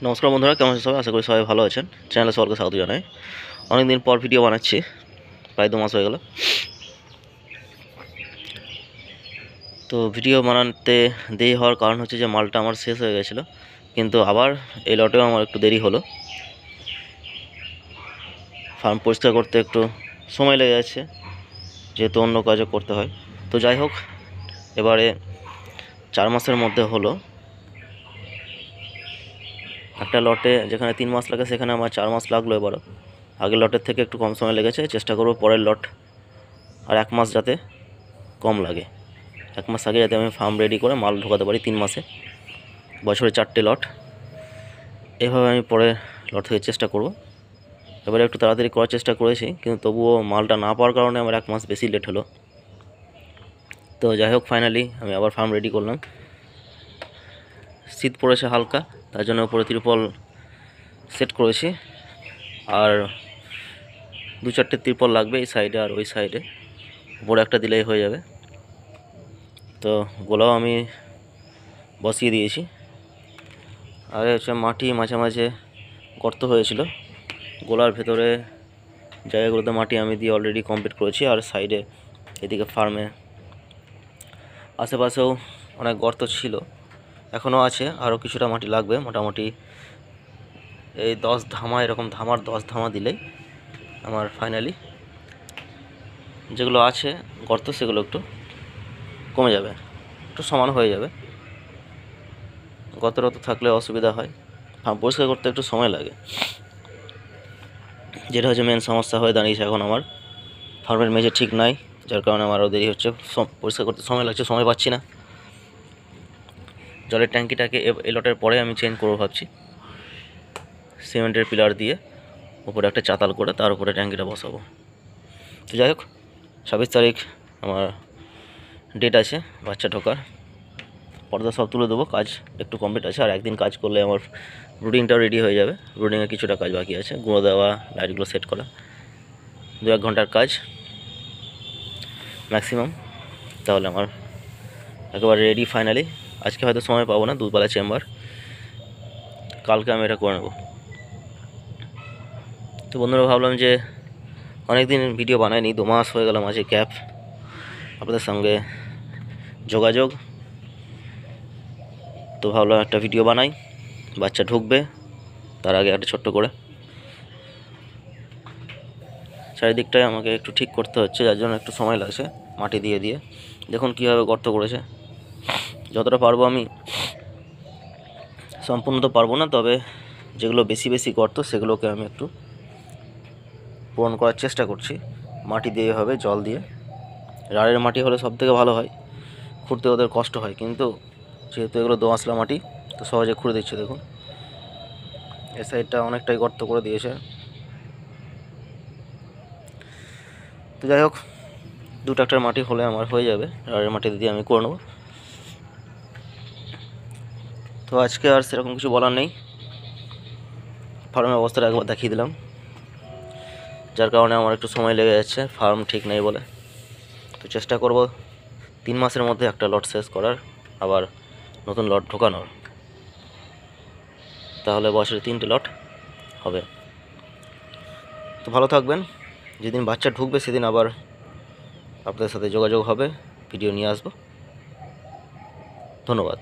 নমস্কার বন্ধুরা, কেমন আছেন সবাই? আশা করি সবাই ভালো আছেন। চ্যানেলে সকলকে স্বাগত জানাই। অনেকদিন পর ভিডিও বানাচ্ছি, প্রায় 2 মাস হয়ে গেল। তো ভিডিও বানাতে দেরি হওয়ার কারণ হচ্ছে যে মালটা আমার শেষ হয়ে গেছিলো, কিন্তু আবার এই লটেও আমার একটু দেরি হলো। ফার্ম পরিষ্কার করতে একটু সময় লেগে যাচ্ছে, যেহেতু অন্য কাজও করতে হয়। তো যাই হোক, এবারে 4 মাসের মধ্যে হলো। একটা লটে যেখানে 3 মাস লাগে সেখানে আমার 4 মাস লাগলো। এবারও আগের লটের থেকে একটু কম সময় লেগেছে। চেষ্টা করব পরের লট আর 1 মাস যাতে কম লাগে। 1 মাস আগে যাতে আমি ফার্ম রেডি করে মাল ঢোকাতে পারি 3 মাসে। বছরে 4টে লট, এভাবে আমি পরের লট থেকে চেষ্টা করব। এবারে একটু তাড়াতাড়ি করার চেষ্টা করেছি, কিন্তু তবুও মালটা না পাওয়ার কারণে আমার 1 মাস বেশি লেট হলো। তো যাই হোক, ফাইনালি আমি আবার ফার্ম রেডি করলাম। শীত পড়েছে হালকা, তার জন্য উপরে ত্রিপল সেট করেছি। আর 2-4টে ত্রিপল লাগবে এই সাইডে আর ওই সাইডে, উপরে একটা দিলেই হয়ে যাবে। তো গোলাও আমি বসিয়ে দিয়েছি। আর হচ্ছে মাটি মাঝে মাঝে গর্ত হয়েছিল, গোলার ভেতরে জায়গাগুলোতে মাটি আমি দিয়ে অলরেডি কমপ্লিট করেছি। আর সাইডে এদিকে ফার্মে আশেপাশেও অনেক গর্ত ছিল, এখনও আছে। আরও কিছুটা মাটি লাগবে। মোটামুটি এই 10 ধামা, এরকম ধামার 10 ধামা দিলেই আমার ফাইনালি যেগুলো আছে গর্ত সেগুলো একটু কমে যাবে, একটু সমান হয়ে যাবে। গর্ত থাকলে অসুবিধা হয়, ফার্ম পরিষ্কার করতে একটু সময় লাগে, যেটা হচ্ছে মেন সমস্যা হয়ে দাঁড়িয়েছে এখন। আমার ফার্মের মেঝে ঠিক নাই, যার কারণে আমার আরও দেরি হচ্ছে। পরিষ্কার করতে সময় লাগছে, সময় পাচ্ছি না। জলের ট্যাঙ্কিটাকে এই লটের পরে আমি চেঞ্জ করবো ভাবছি। সিমেন্টের পিলার দিয়ে উপরে একটা চাতাল করে তার উপরে ট্যাঙ্কিটা বসাবো। তো যাই হোক, 26 তারিখ আমার ডেট আছে বাচ্চা ঢোকার। পর্দা সব তুলে দেবো, কাজ একটু কমপ্লিট আছে। আর একদিন কাজ করলে আমার ব্রুডিংটাও রেডি হয়ে যাবে। ব্রুডিংয়ে কিছুটা কাজ বাকি আছে, গুঁড়ো দেওয়া, লাইটগুলো সেট করা, 2-1 ঘন্টার কাজ ম্যাক্সিমাম। তাহলে আমার একেবারে রেডি ফাইনালি। আজকে হয়তো সময় পাবো না, দুবেলা চেম্বার, কালকে আমি এটা করে নেব। তো বন্ধুরা, ভাবলাম যে অনেক দিন ভিডিও বানাইনি, 2 মাস হয়ে গেল মাঝে গ্যাপ, আপনাদের সঙ্গে যোগাযোগ। তো ভাবলাম একটা ভিডিও বানাই, বাচ্চা ঢুকবে তার আগে একটা ছোট্ট করে। চারিদিকটাই আমাকে একটু ঠিক করতে হচ্ছে, যার জন্য একটু সময় লাগছে। মাটি দিয়ে দিয়ে দেখুন কীভাবে গর্ত করেছে। যতটা পারবো আমি, সম্পূর্ণ তো পারবো না, তবে যেগুলো বেশি বেশি গর্ত সেগুলোকে আমি একটু পূরণ করার চেষ্টা করছি। মাটি দিয়ে হবে, জল দিয়ে। রাড়ের মাটি হলে সব থেকে ভালো হয়, খুঁড়তে ওদের কষ্ট হয়, কিন্তু যেহেতু এগুলো দোআঁশলা মাটি তো সহজে খুঁড়ে দিচ্ছে। দেখুন এ সাইডটা অনেকটাই গর্ত করে দিয়েছে। তো যাই হোক, 2 ট্রাক্টর মাটি হলে আমার হয়ে যাবে, রাড়ের মাটি দিয়ে আমি করে নেব। তো আজকে আর সেরকম কিছু বলার নেই, ফার্মের অবস্থাটা একবার দেখিয়ে দিলাম, যার কারণে আমার একটু সময় লেগে যাচ্ছে ফার্ম ঠিক নেই বলে। তো চেষ্টা করব 3 মাসের মধ্যে একটা লট শেষ করার, আবার নতুন লট ঢোকানোর। তাহলে বছরে 3টে লট হবে। তো ভালো থাকবেন। যেদিন বাচ্চা ঢুকবে সেদিন আবার আপনাদের সাথে যোগাযোগ হবে, ভিডিও নিয়ে আসবো। ধন্যবাদ।